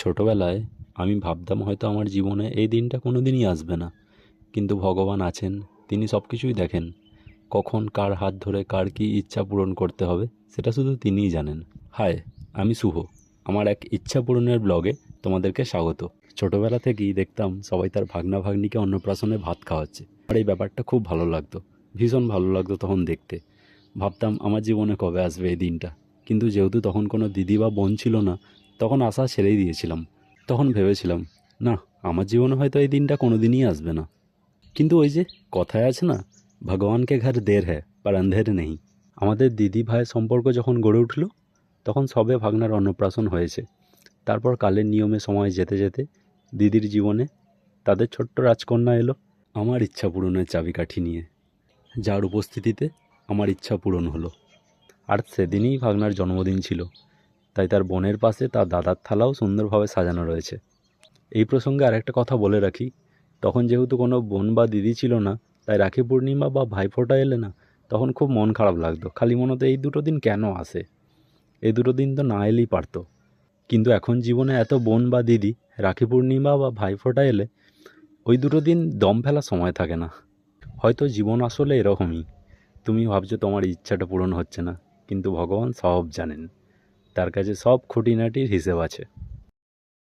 ছোটবেলায় আমি ভাবতাম হয়তো আমার জীবনে এই দিনটা কোনো দিনই আসবে না, কিন্তু ভগবান আছেন, তিনি সব কিছুই দেখেন। কখন কার হাত ধরে কার কী ইচ্ছা পূরণ করতে হবে সেটা শুধু তিনিই জানেন। হাই, আমি শুভ। আমার এক ইচ্ছা পূরণের ব্লগে তোমাদেরকে স্বাগত। ছোটবেলা থেকেই দেখতাম সবাই তার ভাগনা ভাগ্নিকে অন্নপ্রাশনে ভাত খাওয়াচ্ছে, আর এই ব্যাপারটা খুব ভালো লাগতো, ভীষণ ভালো লাগতো তখন দেখতে। ভাবতাম আমার জীবনে কবে আসবে এই দিনটা, কিন্তু যেহেতু তখন কোনো দিদি বা বোন ছিল না, তখন আশা ছেড়েই দিয়েছিলাম। তখন ভেবেছিলাম, না, আমার জীবনে হয়তো এই দিনটা কোনো দিনই আসবে না। কিন্তু ওই যে কথায় আছে না, ভগবানকে ঘর দের হ্যায় পর অন্ধের নেই। আমাদের দিদি ভাইয়ের সম্পর্ক যখন গড়ে উঠল, তখন সবে ভাগনার অন্নপ্রাশন হয়েছে। তারপর কালের নিয়মে সময় যেতে যেতে দিদির জীবনে তাদের ছোট্ট রাজকন্যা এলো, আমার ইচ্ছা পূরণের চাবিকাঠি নিয়ে, যার উপস্থিতিতে আমার ইচ্ছা পূরণ হলো। আর সেদিনই ভাগনার জন্মদিন ছিল, তাই তার বোনের পাশে তার দাদার থালাও সুন্দরভাবে সাজানো রয়েছে। এই প্রসঙ্গে আরেকটা কথা বলে রাখি, তখন যেহেতু কোনো বোন বা দিদি ছিল না, তাই রাখি পূর্ণিমা বা ভাইফোঁটা এলে না, তখন খুব মন খারাপ লাগতো। খালি মনে হতো এই দুটো দিন কেন আসে, এই দুটো দিন তো না এলেই পারতো। কিন্তু এখন জীবনে এত বোন বা দিদি, রাখি পূর্ণিমা বা ভাইফোঁটা এলে ওই দুটো দিন দম ফেলার সময় থাকে না। হয়তো জীবন আসলে এরকমই। তুমি ভাবছো তোমার ইচ্ছাটা পূরণ হচ্ছে না, কিন্তু ভগবান সব জানেন, তার কাছে সব খুঁটিনাটির হিসেব আছে।